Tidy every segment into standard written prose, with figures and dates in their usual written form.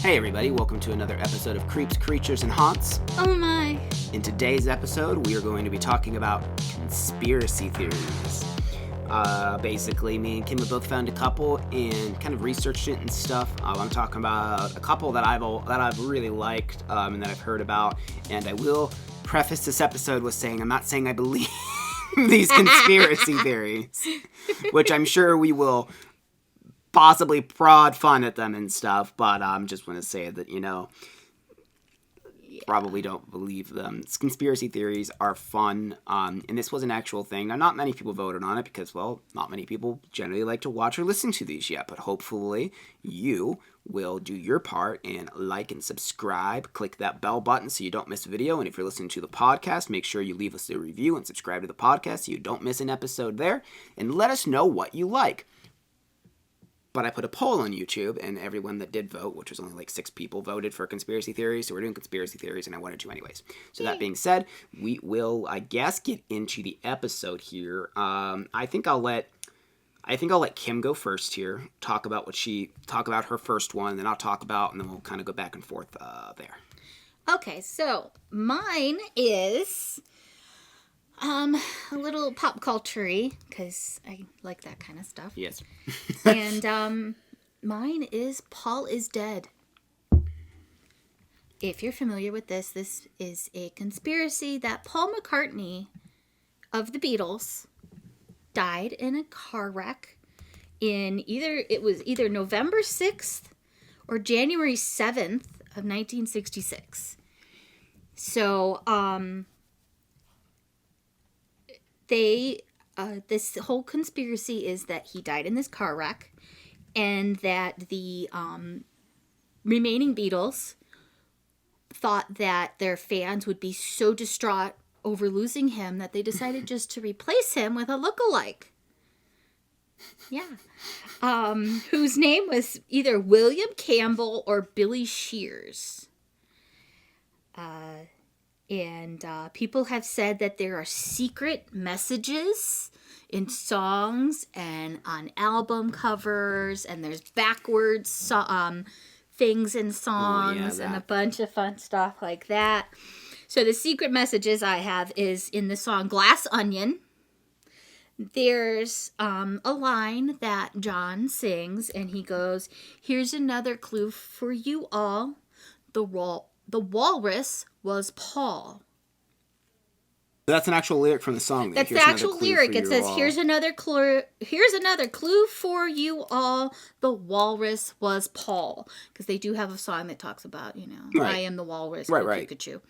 Hey everybody, welcome to another episode of Creeps, Creatures, and Haunts. Oh my. In today's episode, we are going to be talking about conspiracy theories. Basically, me and Kim have both found a couple and kind of researched it and stuff. I'm talking about a couple that I've really liked and that I've heard about. And I will preface this episode with saying I'm not saying I believe these conspiracy theories, which I'm sure we will possibly prod fun at them and stuff, but just want to say that, probably don't believe them. Conspiracy theories are fun, and this was an actual thing. Now, not many people voted on it because, well, not many people generally like to watch or listen to these yet, but hopefully you will do your part and like and subscribe. Click that bell button so you don't miss a video, and if you're listening to the podcast, make sure you leave us a review and subscribe to the podcast so you don't miss an episode there, and let us know what you like. But I put a poll on YouTube, and everyone that did vote, which was only like 6 people, voted for conspiracy theories. So we're doing conspiracy theories, and I wanted to anyways. So that being said, we will, I guess, get into the episode here. I think I'll let Kim go first here. Talk about her first one, and then I'll talk about, and then we'll kind of go back and forth there. Okay, so mine is a little pop culture-y, because I like that kind of stuff. Yes. And mine is Paul is dead. If you're familiar with this is a conspiracy that Paul McCartney of the Beatles died in a car wreck in either November 6th or January 7th of 1966. So, this whole conspiracy is that he died in this car wreck, and that the remaining Beatles thought that their fans would be so distraught over losing him that they decided just to replace him with a lookalike. Yeah. Whose name was either William Campbell or Billy Shears. And people have said that there are secret messages in songs and on album covers, and there's backwards things in songs and a bunch of fun stuff like that. So the secret messages I have is in the song Glass Onion. There's a line that John sings, and he goes, "Here's another clue for you all. The walrus was Paul." That's an actual lyric from the song. That's the actual lyric. It says, "Here's another clue for you all. The walrus was Paul." Because they do have a song that talks about, right. I am the walrus, right. Pikachu.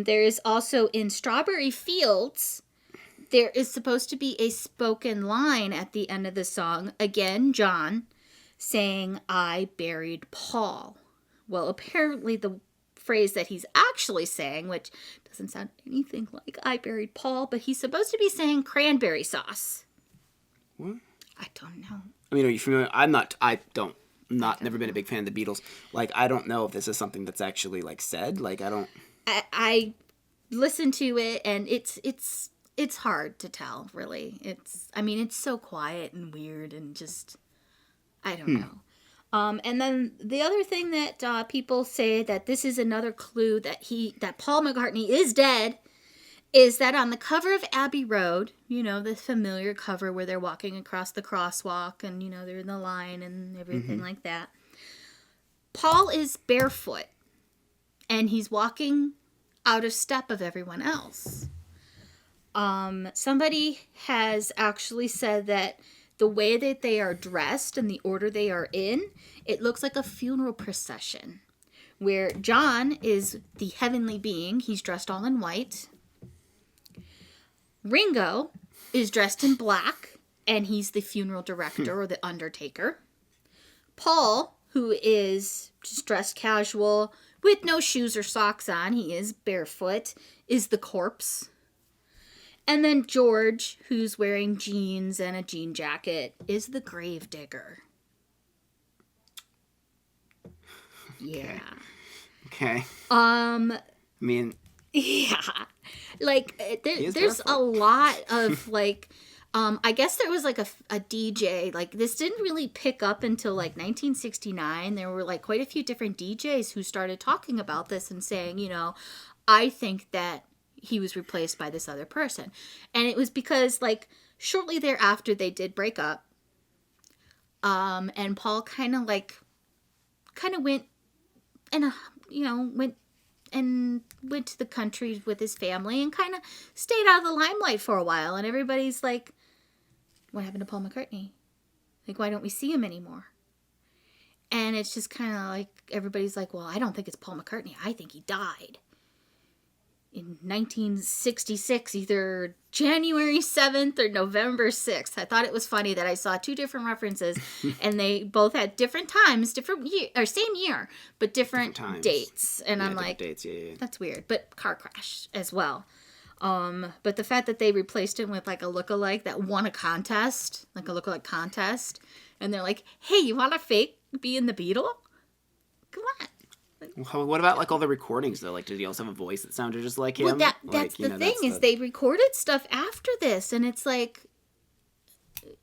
There is also in Strawberry Fields, there is supposed to be a spoken line at the end of the song. Again, John saying, "I buried Paul." Well, apparently the phrase that he's actually saying, which doesn't sound anything like "I buried Paul," but he's supposed to be saying cranberry sauce. What? I don't know. I mean, are you familiar? Never been a big fan of the Beatles. Like, I don't know if this is something that's actually, like, said. Like, I don't... I listened to it, and it's hard to tell, really. It's so quiet and weird and just... I don't know. And then the other thing that people say that this is another clue that Paul McCartney is dead is that on the cover of Abbey Road, the familiar cover where they're walking across the crosswalk and, they're in the line and everything like that. Paul is barefoot and he's walking out of step of everyone else. Somebody has actually said that the way that they are dressed and the order they are in, it looks like a funeral procession where John is the heavenly being. He's dressed all in white. Ringo is dressed in black, and he's the funeral director or the undertaker. Paul, who is just dressed casual with no shoes or socks on, he is barefoot, is the corpse. And then George, who's wearing jeans and a jean jacket, is the gravedigger. Yeah. Okay. Yeah. Like, there's a lot of, like, I guess there was like a DJ, like this didn't really pick up until like 1969. There were like quite a few different DJs who started talking about this and saying, you know, I think that he was replaced by this other person. And it was because like shortly thereafter they did break up. And Paul kind of went and, you know, went to the country with his family and kind of stayed out of the limelight for a while. And everybody's like, what happened to Paul McCartney? Like, why don't we see him anymore? And it's just kind of like, everybody's like, well, I don't think it's Paul McCartney. I think he died in 1966, either January 7th or November 6th. I thought it was funny that I saw two different references and they both had different times, different year, or same year, but different dates. And I'm like, dates, yeah. That's weird. But car crash as well. But the fact that they replaced him with like a lookalike that won a contest, like a lookalike contest, and they're like, hey, you want to fake being the Beatle? Come on. Well, what about like all the recordings though? Like, did he also have a voice that sounded just like him? Well, that's the thing is they recorded stuff after this, and it's like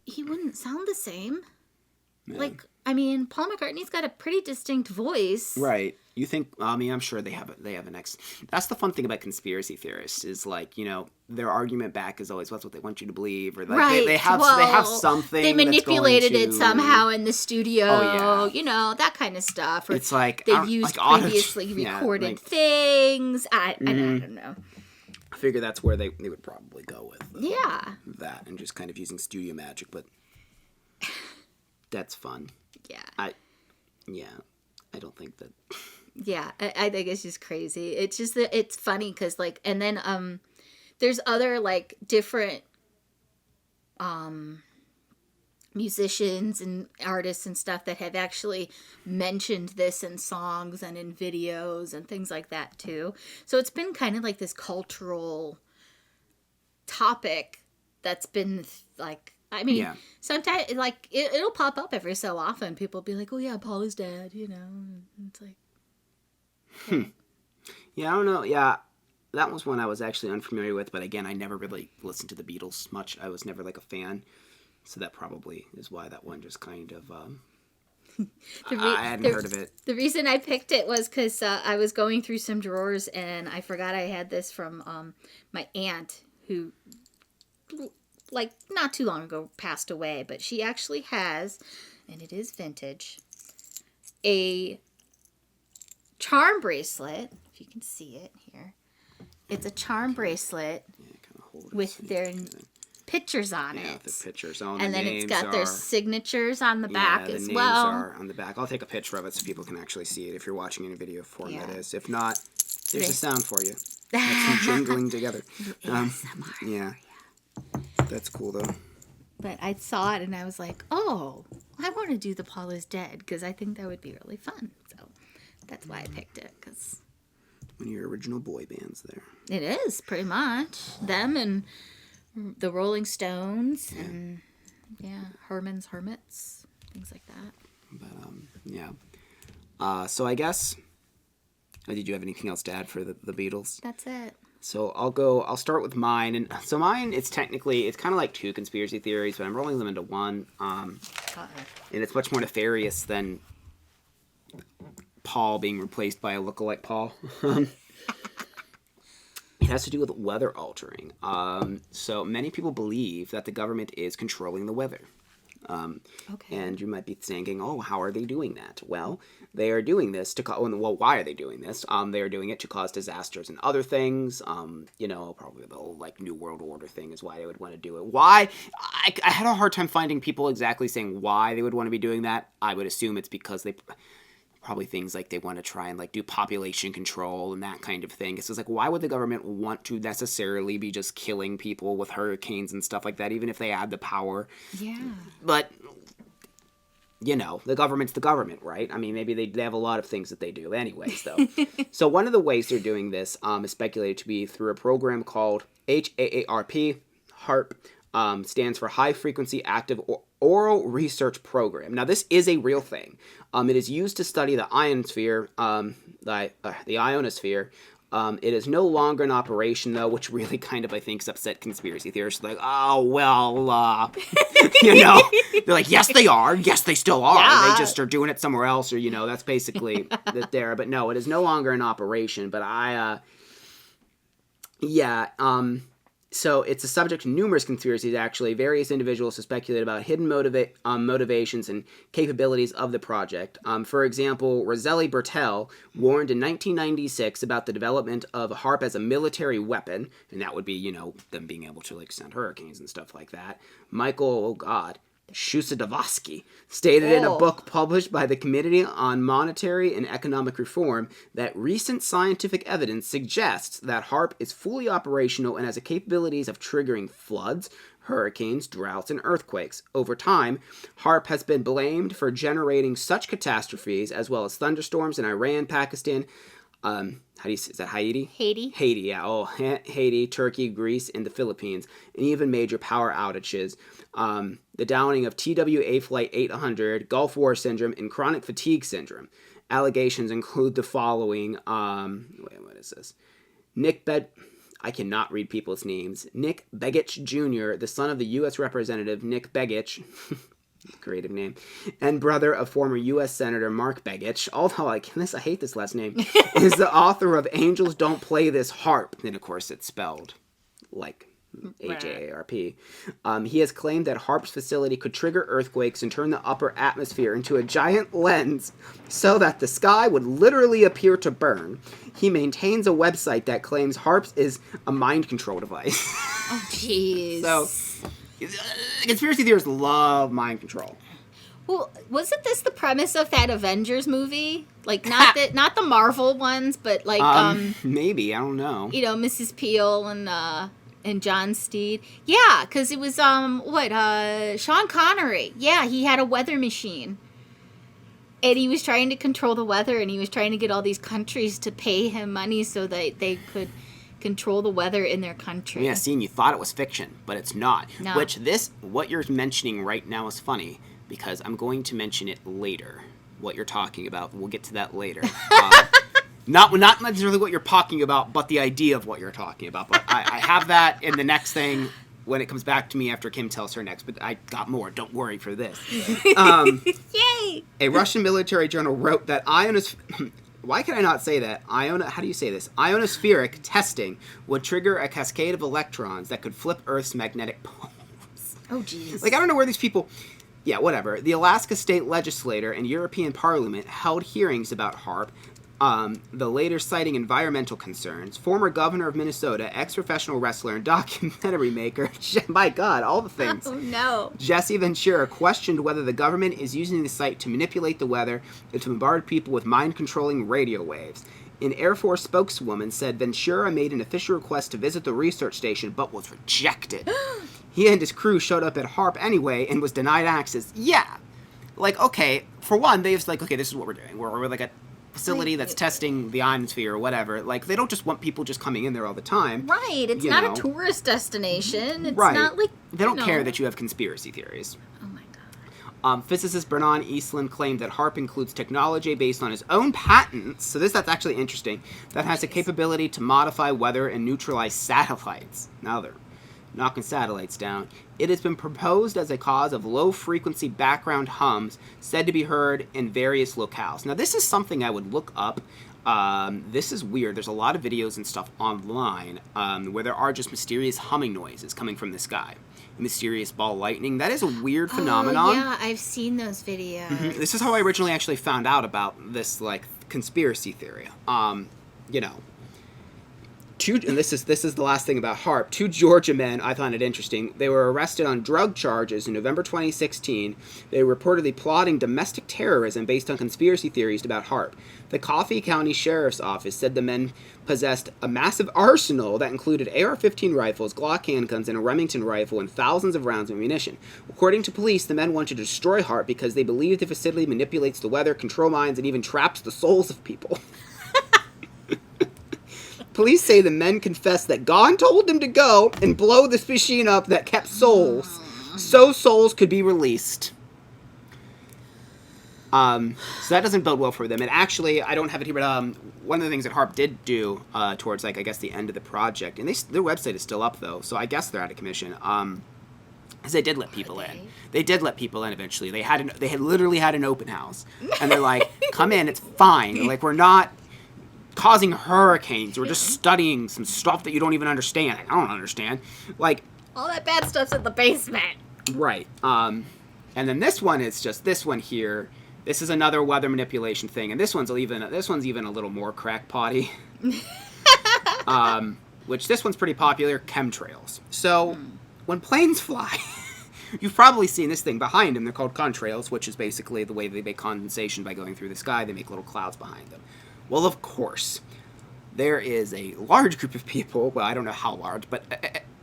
he wouldn't sound the same. Man. Like, I mean, Paul McCartney's got a pretty distinct voice, right? You think? I mean, I'm sure they have an ex. That's the fun thing about conspiracy theorists is like, you know, their argument back is always, "What's what they want you to believe?" Or like, right? They have something. They manipulated it somehow in the studio. Oh, yeah. You know, that kind of stuff. Or it's like they used like previously recorded things. I don't know. I figure that's where they would probably go with. That and just kind of using studio magic, but that's fun. Yeah. I don't think that. Yeah, I think it's just crazy. It's just that it's funny because like, and then there's other like different musicians and artists and stuff that have actually mentioned this in songs and in videos and things like that too. So it's been kind of like this cultural topic that's been like, I mean, sometimes like it'll pop up every so often. People will be like, "Oh yeah, Paul is dead," you know. And it's like, yeah, I don't know. Yeah, that was one I was actually unfamiliar with. But again, I never really listened to the Beatles much. I was never like a fan, so that probably is why that one just kind of. I hadn't heard of it. The reason I picked it was because I was going through some drawers and I forgot I had this from my aunt who, like, not too long ago passed away, but she actually has, and it is vintage, a charm bracelet, if you can see it here. It's a charm bracelet with their pictures on it. Yeah, the pictures on and the then names it's got their signatures on the back as well. The names are on the back. I'll take a picture of it so people can actually see it if you're watching in a video form, that is. If not, there's a sound for you. That's some jingling together. Yeah. That's cool, though. But I saw it and I was like, oh, I want to do the Paul is Dead because I think that would be really fun. So that's why I picked it. Cause one of your original boy bands there. It is, pretty much. Them and the Rolling Stones and, Herman's Hermits, things like that. But, so I guess, did you have anything else to add for the Beatles? That's it. So I'll start with mine. And so mine, it's kind of like two conspiracy theories, but I'm rolling them into one. And it's much more nefarious than Paul being replaced by a lookalike Paul. It has to do with weather altering. So many people believe that the government is controlling the weather. And you might be thinking, oh, how are they doing that? Well, they are doing this to why are they doing this? They are doing it to cause disasters and other things. Probably the whole like New World Order thing is why they would want to do it. Why? I had a hard time finding people exactly saying why they would want to be doing that. I would assume it's because they probably things like they want to try and like do population control and that kind of thing. It's just like, why would the government want to necessarily be just killing people with hurricanes and stuff like that, even if they had the power? Yeah. But, the government's the government, right? I mean, maybe they have a lot of things that they do. Anyways, though. So one of the ways they're doing this is speculated to be through a program called HAARP. HAARP stands for High Frequency Active Oral Research Program. Now, this is a real thing. It is used to study the ionosphere, the ionosphere, It is no longer in operation, though, which really kind of, I think, has upset conspiracy theorists. Like, oh, well, they're like, yes, they are. Yes, they still are. Yeah. They just are doing it somewhere else, or, that's basically there. But no, it is no longer in operation. But so it's a subject to numerous conspiracies, actually. Various individuals have speculated about hidden motivations and capabilities of the project. For example, Roselli Bertel warned in 1996 about the development of HAARP as a military weapon, and that would be, them being able to, send hurricanes and stuff like that. Michael, Shusodavsky stated in a book published by the Committee on Monetary and Economic Reform that recent scientific evidence suggests that HAARP is fully operational and has the capabilities of triggering floods, hurricanes, droughts, and earthquakes. Over time, HAARP has been blamed for generating such catastrophes as well as thunderstorms in Iran, Pakistan, is that Haiti? Haiti, yeah. Oh, Haiti, Turkey, Greece, and the Philippines, and even major power outages. The downing of TWA Flight 800, Gulf War Syndrome, and chronic fatigue syndrome. Allegations include the following. What is this? I cannot read people's names. Nick Begich Jr., the son of the U.S. Representative Nick Begich, creative name, and brother of former U.S. Senator Mark Begich, although I hate this last name, is the author of Angels Don't Play This HAARP. And of course it's spelled like HAARP. He has claimed that HAARP's facility could trigger earthquakes and turn the upper atmosphere into a giant lens so that the sky would literally appear to burn. He maintains a website that claims HAARP is a mind control device. Oh, jeez. So, conspiracy theorists love mind control. Well, wasn't this the premise of that Avengers movie? Not the Marvel ones, but maybe, I don't know. Mrs. Peel and John Steed. Yeah, because it was Sean Connery. Yeah, he had a weather machine. And he was trying to control the weather, and he was trying to get all these countries to pay him money so that they could control the weather in their country. Yeah, see, and you thought it was fiction, but it's not. No. What you're mentioning right now is funny, because I'm going to mention it later, what you're talking about. We'll get to that later. Not necessarily what you're talking about, but the idea of what you're talking about. But I have that in the next thing when it comes back to me after Kim tells her next. But I got more. Don't worry for this. Yay! A Russian military journal wrote that why can I not say that? How do you say this? Ionospheric testing would trigger a cascade of electrons that could flip Earth's magnetic poles. Oh, jeez. I don't know where these people... Yeah, whatever. The Alaska State Legislature and European Parliament held hearings about HAARP, the later citing environmental concerns. Former governor of Minnesota, ex-professional wrestler and documentary maker, my God, all the things. Oh, no. Jesse Ventura questioned whether the government is using the site to manipulate the weather and to bombard people with mind-controlling radio waves. An Air Force spokeswoman said Ventura made an official request to visit the research station, but was rejected. He and his crew showed up at HAARP anyway and was denied access. Yeah. Okay, for one, this is what we're doing. We're a facility that's testing the ionosphere or whatever. They don't just want people just coming in there all the time. Right. It's not a tourist destination. It's not They don't care that you have conspiracy theories. Oh, my God. Physicist Bernard Eastland claimed that HAARP includes technology based on his own patents, so that's actually interesting, that has the capability to modify weather and neutralize satellites. Now they're knocking satellites down. It has been proposed as a cause of low-frequency background hums said to be heard in various locales. Now, this is something I would look up. This is weird. There's a lot of videos and stuff online where there are just mysterious humming noises coming from the sky. Mysterious ball lightning. That is a weird phenomenon. Oh, yeah, I've seen those videos. Mm-hmm. This is how I originally actually found out about this, conspiracy theory. And this is the last thing about HAARP. 2 Georgia men, I found it interesting. They were arrested on drug charges in November 2016. They were reportedly plotting domestic terrorism based on conspiracy theories about HAARP. The Coffee County Sheriff's Office said the men possessed a massive arsenal that included AR-15 rifles, Glock handguns, and a Remington rifle, and thousands of rounds of ammunition. According to police, the men wanted to destroy HAARP because they believe the facility manipulates the weather, control minds, and even traps the souls of people. Police say the men confessed that God told them to go and blow this machine up that kept souls, so souls could be released. So that doesn't bode well for them. And actually, I don't have it here, but one of the things that HAARP did do towards, like, I guess the end of the project, and their website is still up, though, so I guess they're out of commission, is they did let people in. They did let people in eventually. They had literally had an open house. And they're like, come in, it's fine. They're like, we're not causing hurricanes. We're just studying some stuff that you don't even understand. Like, I don't understand. Like, all that bad stuff's in the basement. Right. And then this one is just this one here. This is another weather manipulation thing, and this one's even a little more crackpotty. Which this one's pretty popular, chemtrails. So when planes fly, you've probably seen this thing behind them. They're called contrails, which is basically the way they make condensation by going through the sky. They make little clouds behind them. Well, of course, there is a large group of people. Well, I don't know how large, but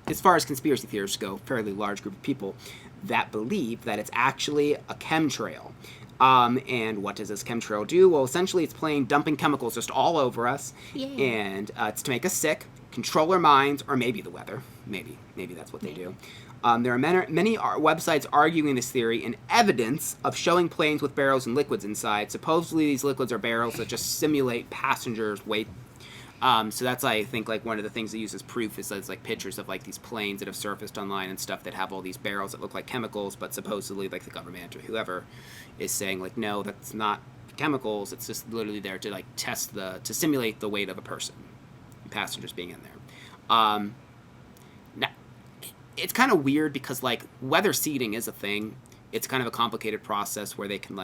as far as conspiracy theorists go, fairly large group of people that believe that it's actually a chemtrail. And what does this chemtrail do? Well, essentially it's dumping chemicals just all over us. Yeah. And it's to make us sick, control our minds, or maybe the weather. Maybe that's what they do. There are many websites arguing this theory and evidence of showing planes with barrels and liquids inside. Supposedly these liquids are barrels that just simulate passengers' weight. So that's, I think, like one of the things they use as proof is like pictures of like these planes that have surfaced online and stuff that have all these barrels that look like chemicals, but supposedly like the government or whoever is saying like, no, that's not chemicals. It's just literally there to like to simulate the weight of a person, passengers being in there. Now, it's kind of weird because like weather seeding is a thing. It's kind of a complicated process where they can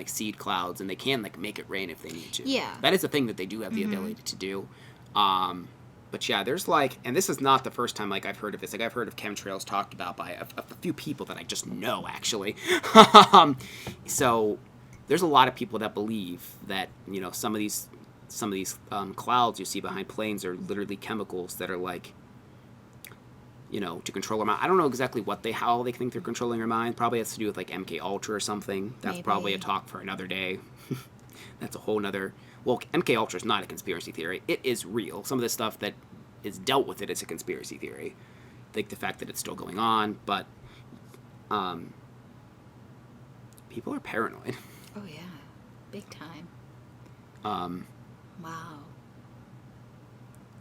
seed clouds and they can like make it rain if they need to. Yeah. That is a thing that they do have the ability to do. But yeah, there's like, and this is not the first time like I've heard of this. Like I've heard of chemtrails talked about by a few people that I just know actually. So there's a lot of people that believe that, you know, some of these clouds you see behind planes are literally chemicals that are like, you know, to control our mind. I don't know exactly how they think they're controlling our mind. Probably has to do with like MK Ultra or something. That's probably a talk for another day. That's a whole nother. Well, MK Ultra is not a conspiracy theory. It is real. Some of the stuff that is dealt with it is a conspiracy theory. Like the fact that it's still going on, but people are paranoid. Oh yeah, big time. Wow.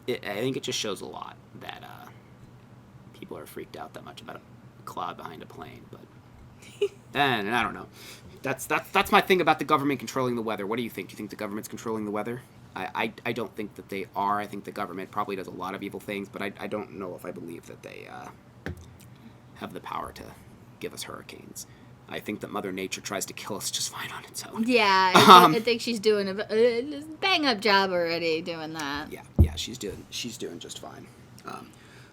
I think it just shows a lot that people are freaked out that much about a cloud behind a plane, but and I don't know. That's my thing about the government controlling the weather. What do you think? Do you think the government's controlling the weather? I don't think that they are. I think the government probably does a lot of evil things, but I don't know if I believe that they have the power to give us hurricanes. I think that Mother Nature tries to kill us just fine on its own. Yeah, I think she's doing a bang-up job already doing that. Yeah, she's doing just fine.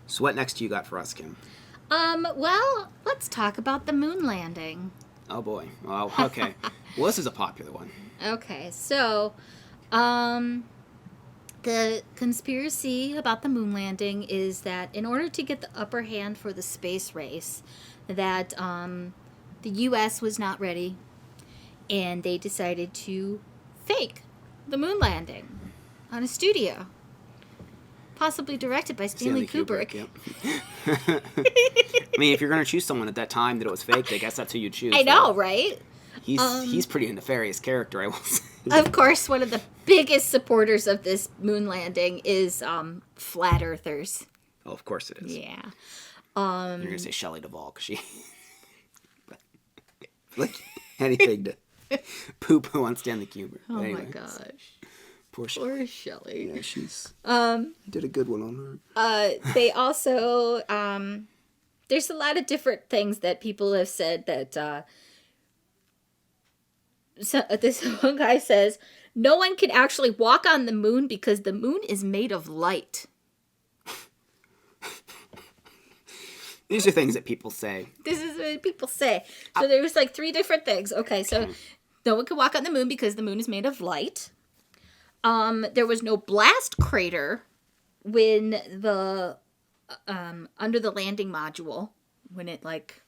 So what next do you got for us, Kim? Well, let's talk about the moon landing. Oh boy. Oh, okay. Well, this is a popular one. Okay, so, the conspiracy about the moon landing is that in order to get the upper hand for the space race, that, the U.S. was not ready, and they decided to fake the moon landing on a studio. Possibly directed by Stanley Kubrick. Yep. I mean, if you're going to choose someone at that time that it was faked, I guess that's who you choose. I know, right? He's pretty nefarious character, I will say. Of course, one of the biggest supporters of this moon landing is flat earthers. Oh, of course it is. Yeah. You're going to say Shelley Duvall, because she... like, anything to poo-poo on Stanley Kubrick. Oh, anyway, my gosh. Poor Shelley. Yeah, she's... did a good one on her. They also... there's a lot of different things that people have said that... So this one guy says, no one can actually walk on the moon because the moon is made of light. These are things that people say. This is what people say. So there was like 3 different things. Okay, so no one can walk on the moon because the moon is made of light. There was no blast crater when the under the landing module when it like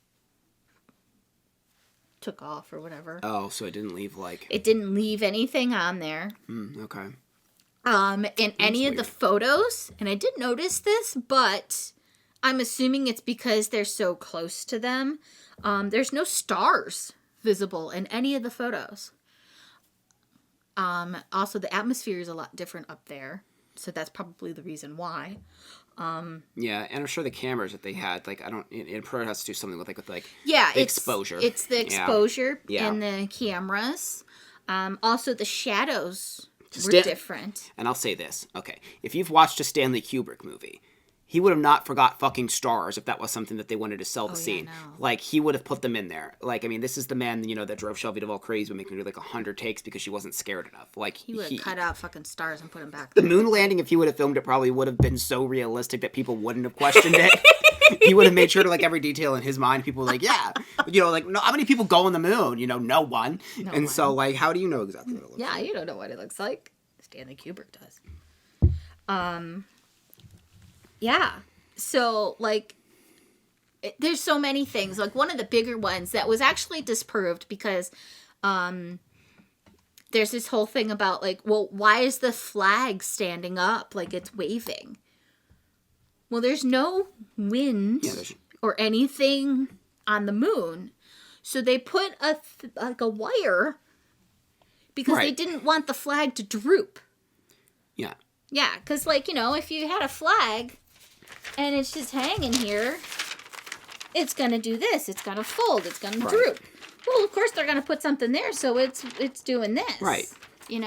took off or whatever. Oh, so it didn't leave like... It didn't leave anything on there. Okay. In any of the photos, and I did notice this, but I'm assuming it's because they're so close to them. There's no stars visible in any of the photos. Also, the atmosphere is a lot different up there, so that's probably the reason why. Yeah, and I'm sure the cameras that they had, like, I don't, it probably has to do something with yeah, the exposure. It's the exposure Yeah. and the cameras. Also, the shadows were different. And I'll say this, okay, if you've watched a Stanley Kubrick movie, he would have not forgot fucking stars if that was something that they wanted to sell the scene. Yeah, no. Like, he would have put them in there. Like, I mean, this is the man, that drove Shelby Duvall crazy by making her do, 100 takes because she wasn't scared enough. Like, He would have cut out fucking stars and put them back the there. moon landing, if he would have filmed it, probably would have been so realistic that people wouldn't have questioned it. He would have made sure to, every detail in his mind, people were like, yeah. No, how many people go on the moon? No one. So, how do you know exactly what it looks like? Yeah, you don't know what it looks like. Stanley Kubrick does. Yeah. So, there's so many things. One of the bigger ones that was actually disproved because there's this whole thing about, why is the flag standing up? It's waving. Well, there's no wind or anything on the moon. So they put a wire because they didn't want the flag to droop. Yeah. Yeah, because, if you had a flag and it's just hanging here, it's going to do this. It's going to fold. It's going to droop. Well, of course, they're going to put something there, so it's doing this. Right. They're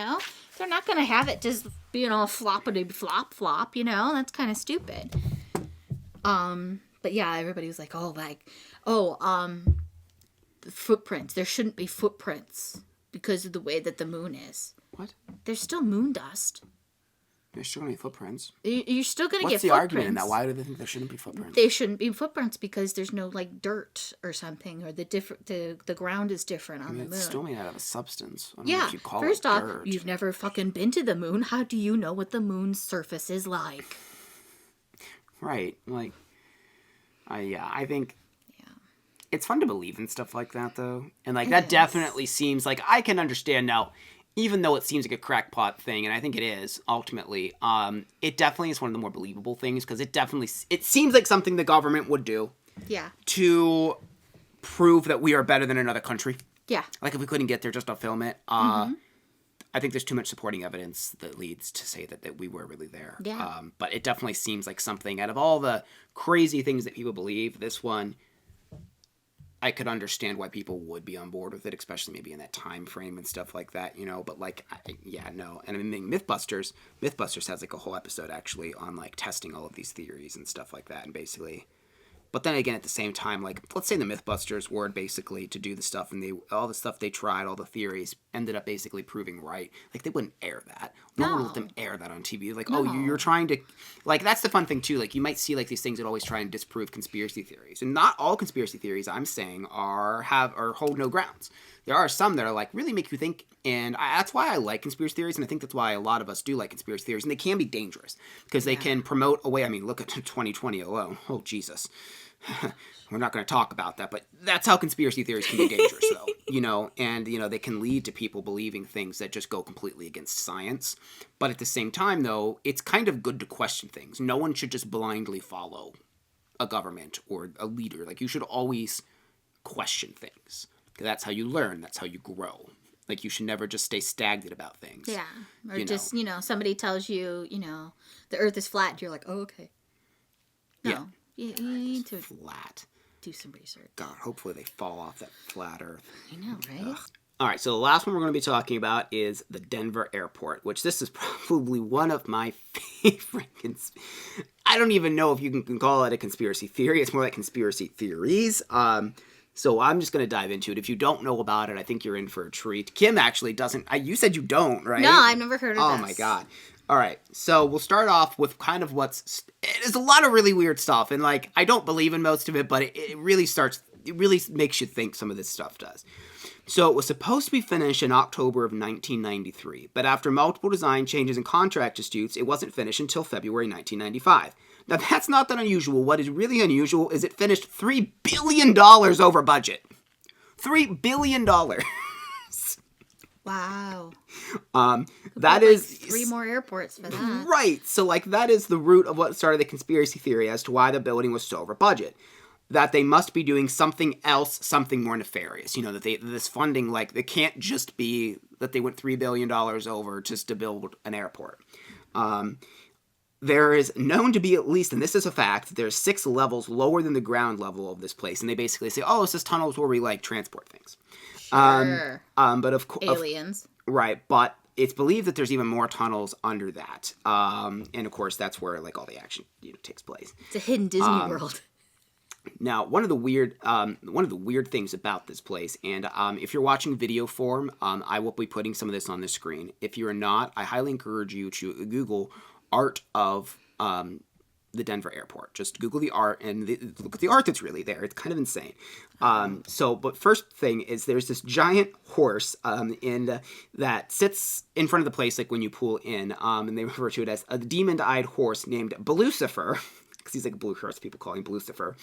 not going to have it just being all floppity flop. That's kind of stupid. But yeah, everybody was like, the footprints. There shouldn't be footprints because of the way that the moon is. What? There's still moon dust. There's still going to be footprints. You're still going to get footprints. What's the argument in that? Why do they think there shouldn't be footprints? They shouldn't be footprints because there's no dirt or something, or the ground is different on the moon. It's still made out of a substance. I don't know if you call first it off, dirt. you've never fucking been to the moon. How do you know what the moon's surface is like? Right. I think it's fun to believe in stuff like that, though. And, that definitely seems I can understand now, even though it seems like a crackpot thing, and I think it is, ultimately, it definitely is one of the more believable things, because it seems like something the government would do. Yeah. To prove that we are better than another country. Yeah. If we couldn't get there just to film it. I think there's too much supporting evidence that leads to say that we were really there. Yeah. But it definitely seems like something, out of all the crazy things that people believe, this one, I could understand why people would be on board with it, especially maybe in that time frame and stuff like that, But no. And I mean, Mythbusters has a whole episode actually on testing all of these theories and stuff like that, and basically. But then again, at the same time, let's say the Mythbusters were basically to do the stuff, and all the stuff they tried, all the theories, ended up basically proving right. They wouldn't air that. No one would let them air that on TV. You're trying to... that's the fun thing, too. You might see, these things that always try and disprove conspiracy theories. And not all conspiracy theories, I'm saying, hold no grounds. There are some that are, really make you think, and that's why I like conspiracy theories, and I think that's why a lot of us do like conspiracy theories, and they can be dangerous, because they can promote a way... I mean, look at 2020 alone. Oh, Jesus. We're not going to talk about that, but that's how conspiracy theories can be dangerous, though, and, they can lead to people believing things that just go completely against science. But at the same time, though, it's kind of good to question things. No one should just blindly follow a government or a leader. You should always question things. That's how you learn. That's how you grow. You should never just stay stagnant about things. Yeah. Or just, somebody tells you, the earth is flat. You're like, oh, okay. No. Yeah. You need to flat. Do some research. God, hopefully they fall off that flat earth. I know, right? Ugh. All right, so the last one we're going to be talking about is the Denver airport, which this is probably one of my favorite... I don't even know if you can call it a conspiracy theory. It's more like conspiracy theories. So I'm just going to dive into it. If you don't know about it, I think you're in for a treat. Kim actually doesn't... you said you don't, right? No, I've never heard of this. Oh, my God. All right, so we'll start off with kind of there's a lot of really weird stuff, and I don't believe in most of it, but it really makes you think, some of this stuff does. So it was supposed to be finished in October of 1993, but after multiple design changes and contract disputes, it wasn't finished until February 1995. Now that's not that unusual. What is really unusual is it finished $3 billion over budget. $3 billion. Wow. That is 3 more airports for that. Right. So that is the root of what started the conspiracy theory as to why the building was so over budget. that they must be doing something else, something more nefarious. You know, that this funding, like, it can't just be that they went $3 billion over just to build an airport. There is known to be at least, and this is a fact, there's 6 levels lower than the ground level of this place. And they basically say, oh, it's just tunnels where we, like, transport things. Sure. But of course... Aliens. Right, but it's believed that there's even more tunnels under that. And, of course, that's where, like, all the action, you know, takes place. It's a hidden Disney World. Now, one of the weird things about this place, and if you're watching video form, I will be putting some of this on the screen. If you're not, I highly encourage you to Google art of the Denver airport. Just Google the art and look at the art that's really there. It's kind of insane. But first thing is there's this giant horse that sits in front of the place, like when you pull in, and they refer to it as a demon-eyed horse named Belucifer, because he's like a blue horse. People call him Belucifer.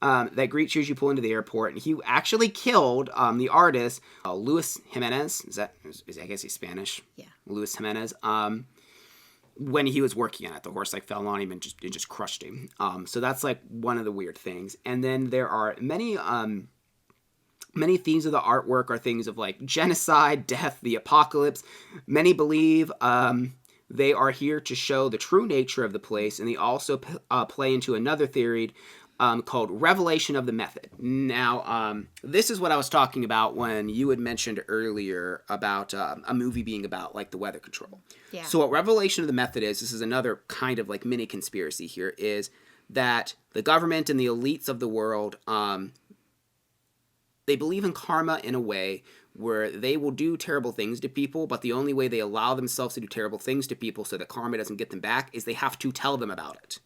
That greets you as you pull into the airport, and he actually killed the artist Luis Jimenez. I guess he's Spanish. Yeah, Luis Jimenez. When he was working on it, the horse like fell on him and just crushed him. So that's like one of the weird things. And then there are many themes of the artwork are things of like genocide, death, the apocalypse. Many believe they are here to show the true nature of the place, and they also play into another theory called Revelation of the Method. Now, this is what I was talking about when you had mentioned earlier about a movie being about, like, the weather control. Yeah. So what Revelation of the Method is, this is another kind of, like, mini conspiracy here, is that the government and the elites of the world, they believe in karma in a way where they will do terrible things to people, but the only way they allow themselves to do terrible things to people so that karma doesn't get them back is they have to tell them about it.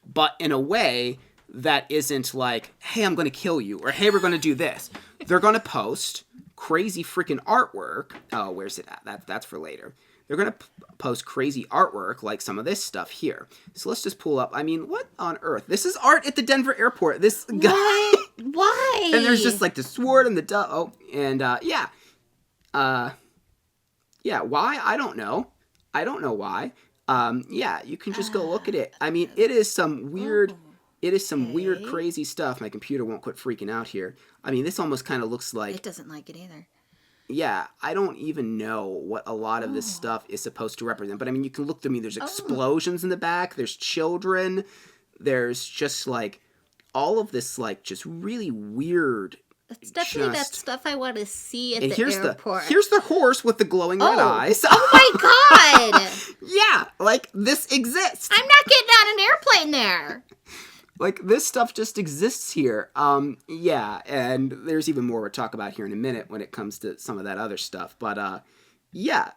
But in a way that isn't like, hey, I'm going to kill you, or hey, we're going to do this. They're going to post crazy freaking artwork. Oh, where's it at? That's for later. They're going to post crazy artwork like some of this stuff here. So let's just pull up. I mean, what on earth? This is art at the Denver airport. This guy. Why? And there's just like the sword and the yeah. Why? I don't know. I don't know why. Yeah, you can just go look at it. I mean, it is some weird... It is some weird, crazy stuff. My computer won't quit freaking out here. I mean, this almost kind of looks like... It doesn't like it either. Yeah, I don't even know what a lot of this stuff is supposed to represent. But, I mean, you can look through me. There's explosions in the back. There's children. There's just, like, all of this, like, just really weird... It's definitely that stuff I want to see at the airport. Here's the horse with the glowing red eyes. Oh, my God! Yeah, like, this exists. I'm not getting on an airplane there. Like, this stuff just exists here. Yeah, and there's even more we'll talk about here in a minute when it comes to some of that other stuff. But, yeah.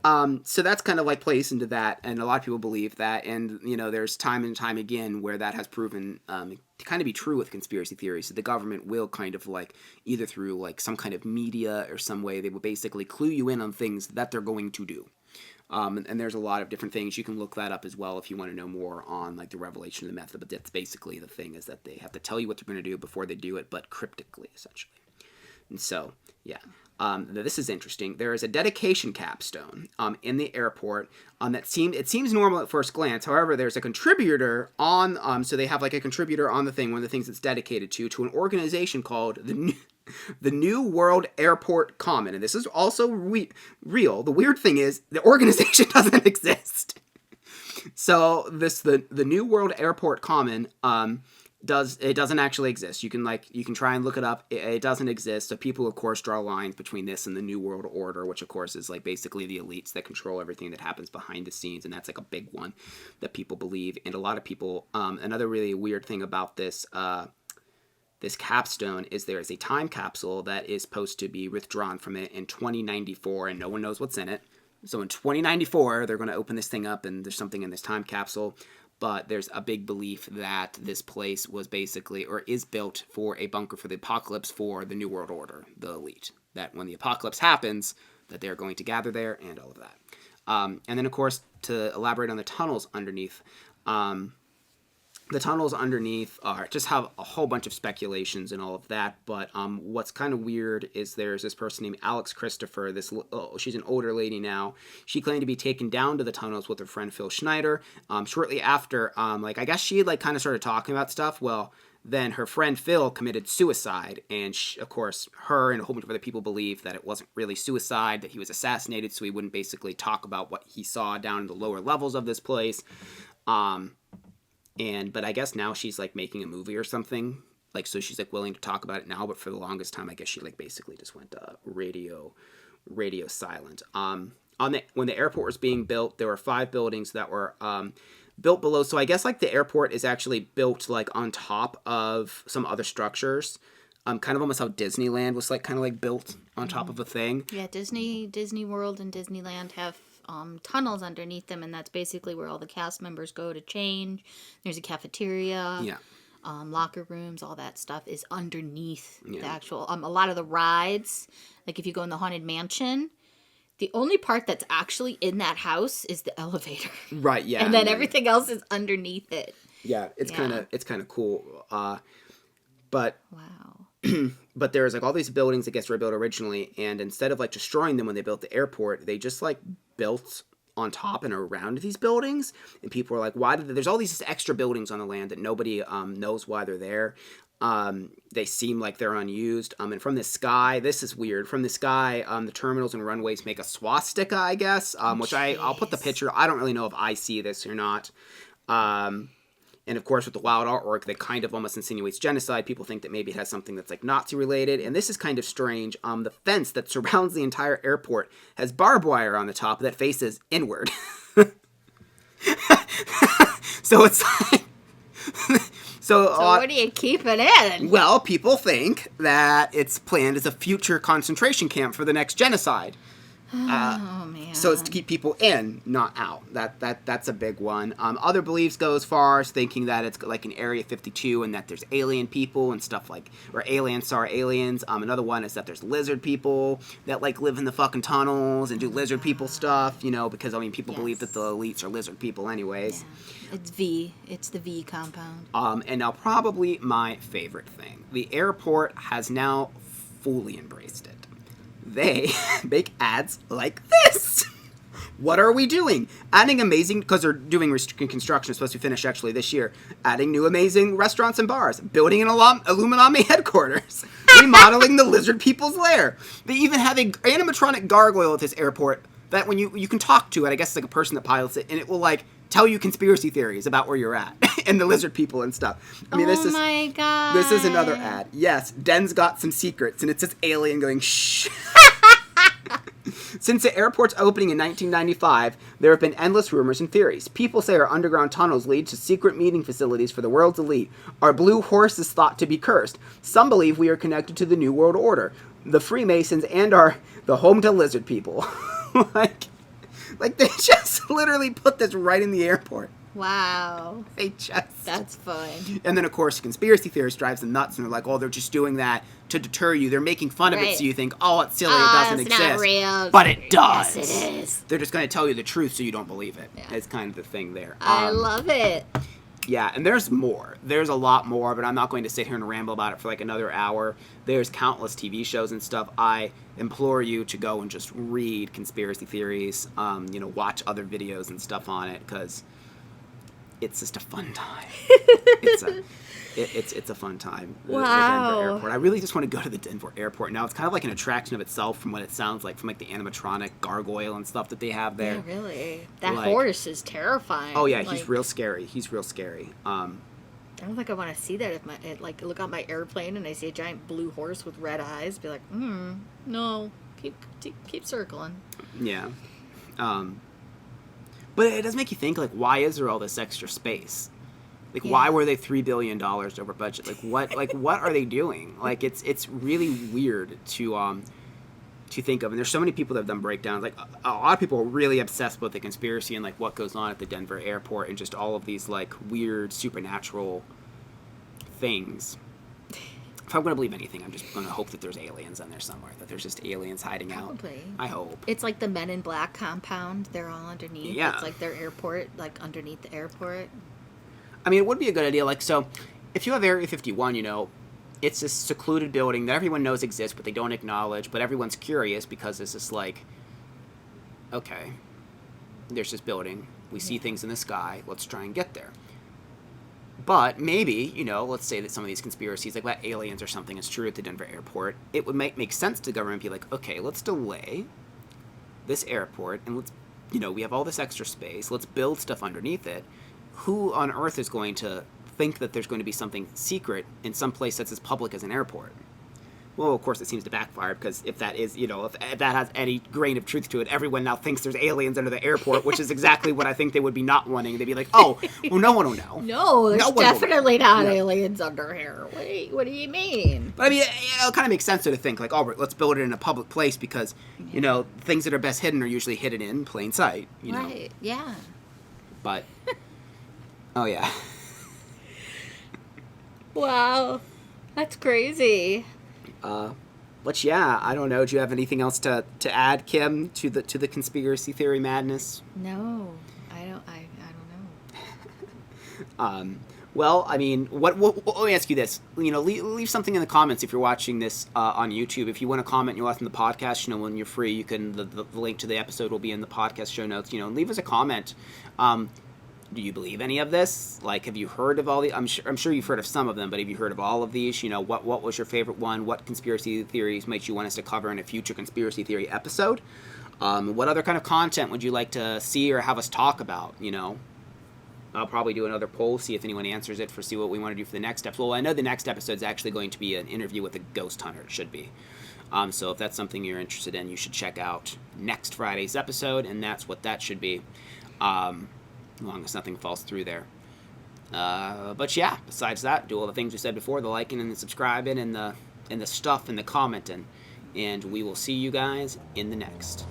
So that's kind of, like, plays into that, and a lot of people believe that, and, you know, there's time and time again where that has proven to kind of be true with conspiracy theories, that the government will kind of, like, either through, like, some kind of media or some way, they will basically clue you in on things that they're going to do. And there's a lot of different things. You can look that up as well if you want to know more on, like, the revelation of the method. But that's basically the thing, is that they have to tell you what they're going to do before they do it, but cryptically, essentially. And so, yeah. This is interesting. There is a dedication capstone in the airport it seems normal at first glance. However, there's a contributor on, so they have, like, a contributor on the thing, one of the things it's dedicated to an organization called the New World Airport Common. And this is also real. The weird thing is, the organization doesn't exist. So the New World Airport Common doesn't actually exist. You can try and look it up. It doesn't exist. So people, of course, draw lines between this and the New World Order, which, of course, is, like, basically the elites that control everything that happens behind the scenes. And that's, like, a big one that people believe. And a lot of people, another really weird thing about this capstone is there is a time capsule that is supposed to be withdrawn from it in 2094, and no one knows what's in it. So in 2094, they're going to open this thing up, and there's something in this time capsule. But there's a big belief that this place was basically, or is built for a bunker for the apocalypse for the New World Order, the elite. That when the apocalypse happens, that they're going to gather there and all of that. And then, of course, to elaborate on the tunnels underneath, the tunnels underneath just have a whole bunch of speculations and all of that, but what's kind of weird is there's this person named Alex Christopher. She's an older lady now. She claimed to be taken down to the tunnels with her friend Phil Schneider. Shortly after, I guess she had, like, kind of started talking about stuff. Well, then her friend Phil committed suicide, and of course, her and a whole bunch of other people believe that it wasn't really suicide, that he was assassinated, so he wouldn't basically talk about what he saw down in the lower levels of this place. But I guess now she's like making a movie or something, like, so she's like willing to talk about it now. But for the longest time, I guess she like basically just went radio silent. When the airport was being built, there were 5 buildings that were built below. So I guess like the airport is actually built like on top of some other structures. Kind of almost how Disneyland was like kind of like built on top of a thing. Yeah, Disney World and Disneyland have tunnels underneath them, and that's basically where all the cast members go to change. There's a cafeteria. Yeah. Locker rooms, all that stuff is underneath the actual. A lot of the rides, like if you go in the Haunted Mansion, the only part that's actually in that house is the elevator. Right. Yeah. And then everything else is underneath it. Yeah, it's kind of cool. But wow. But there's like all these buildings that were built originally, and instead of like destroying them when they built the airport, they just like built on top and around these buildings. And people were like, why did there's all these extra buildings on the land that nobody knows why they're there. They seem like they're unused. And from the sky, this is weird. From the sky, the terminals and runways make a swastika, I guess, which I'll put the picture. I don't really know if I see this or not. And of course, with the wild artwork, that kind of almost insinuates genocide. People think that maybe it has something that's like Nazi related. And this is kind of strange. The fence that surrounds the entire airport has barbed wire on the top that faces inward. So it's like... So what do you keep it in? Well, people think that it's planned as a future concentration camp for the next genocide. Oh, man. So it's to keep people in, not out. That's a big one. Other beliefs go as far as thinking that it's like an Area 52 and that there's alien people and stuff like, or aliens. Another one is that there's lizard people that like live in the fucking tunnels and do lizard people stuff, you know, because I mean people believe that the elites are lizard people anyways. Yeah. It's the V compound. And now probably my favorite thing. The airport has now fully embraced it. They make ads like this. What are we doing? Adding amazing, because they're doing construction, supposed to finish actually this year. Adding new amazing restaurants and bars. Building an Illuminati headquarters. Remodeling the lizard people's lair. They even have an animatronic gargoyle at this airport that when you can talk to it, I guess it's like a person that pilots it, and it will like tell you conspiracy theories about where you're at and the lizard people and stuff. I mean, my God. This is another ad. Yes, Den's got some secrets, and it's this alien going, shh. Since the airport's opening in 1995, there have been endless rumors and theories. People say our underground tunnels lead to secret meeting facilities for the world's elite. Our blue horse is thought to be cursed. Some believe we are connected to the New World Order, the Freemasons, and are the home to lizard people. Like they just literally put this right in the airport. Wow. That's fun. And then, of course, conspiracy theorists drives them nuts, and they're like, oh, they're just doing that to deter you. They're making fun of it, so you think, oh, it's silly, it doesn't exist. Not real. But it does. Yes, it is. They're just going to tell you the truth so you don't believe it. Yeah. It's kind of the thing there. I love it. Yeah, and there's more. There's a lot more, but I'm not going to sit here and ramble about it for like another hour. There's countless TV shows and stuff. I implore you to go and just read conspiracy theories, watch other videos and stuff on it, because it's just a fun time. It's a fun time. Wow. The Denver airport. I really just want to go to the Denver airport now. It's kind of like an attraction of itself from what it sounds like, from like the animatronic gargoyle and stuff that they have there. Yeah, really. That horse is terrifying. Oh yeah, he's real scary. I don't think I want to see that if look on my airplane and I see a giant blue horse with red eyes. Be like, no, keep circling. Yeah. But it does make you think, like, why is there all this extra space? Like, why were they $3 billion over budget? Like, what are they doing? Like, it's really weird to think of. And there's so many people that have done breakdowns. Like, a lot of people are really obsessed with the conspiracy and, like, what goes on at the Denver airport and just all of these, like, weird supernatural things. If I'm going to believe anything, I'm just going to hope that there's aliens in there somewhere, that there's just aliens hiding out. I hope. It's like the Men in Black compound. They're all underneath. Yeah. It's like their airport, like underneath the airport. I mean, it would be a good idea. Like, so, if you have Area 51, it's this secluded building that everyone knows exists, but they don't acknowledge, but everyone's curious because it's just like, okay, there's this building. We see things in the sky. Let's try and get there. But maybe, let's say that some of these conspiracies, like about aliens or something, is true at the Denver airport. It would make sense to the government be like, okay, let's delay this airport, and let's, we have all this extra space. Let's build stuff underneath it. Who on earth is going to think that there's going to be something secret in some place that's as public as an airport? Well, of course, it seems to backfire, because if that is, if that has any grain of truth to it, everyone now thinks there's aliens under the airport, which is exactly what I think they would be not wanting. They'd be like, oh, well, no one will know. No, there's definitely not aliens under here. Wait, what do you mean? But I mean, it kind of makes sense to think, like, oh, let's build it in a public place, because, things that are best hidden are usually hidden in plain sight. Right, yeah. But, oh, yeah. Wow, that's crazy. But yeah, I don't know. Do you have anything else to add, Kim, to the conspiracy theory madness? No, I don't know. Well, I mean, let me ask you this. Leave something in the comments if you're watching this on YouTube. If you want to comment, you're watching the podcast. When you're free, you can. The link to the episode will be in the podcast show notes. Leave us a comment. Do you believe any of this? Like, have you heard of all the? I'm sure you've heard of some of them, but have you heard of all of these? What was your favorite one? What conspiracy theories might you want us to cover in a future conspiracy theory episode? What other kind of content would you like to see or have us talk about? I'll probably do another poll, see if anyone answers it, see what we want to do for the next episode. Well, I know the next episode is actually going to be an interview with a ghost hunter. It should be. So if that's something you're interested in, you should check out next Friday's episode, and that's what that should be. As long as nothing falls through there. But yeah, besides that, do all the things we said before, the liking and the subscribing and the stuff and the commenting. And we will see you guys in the next.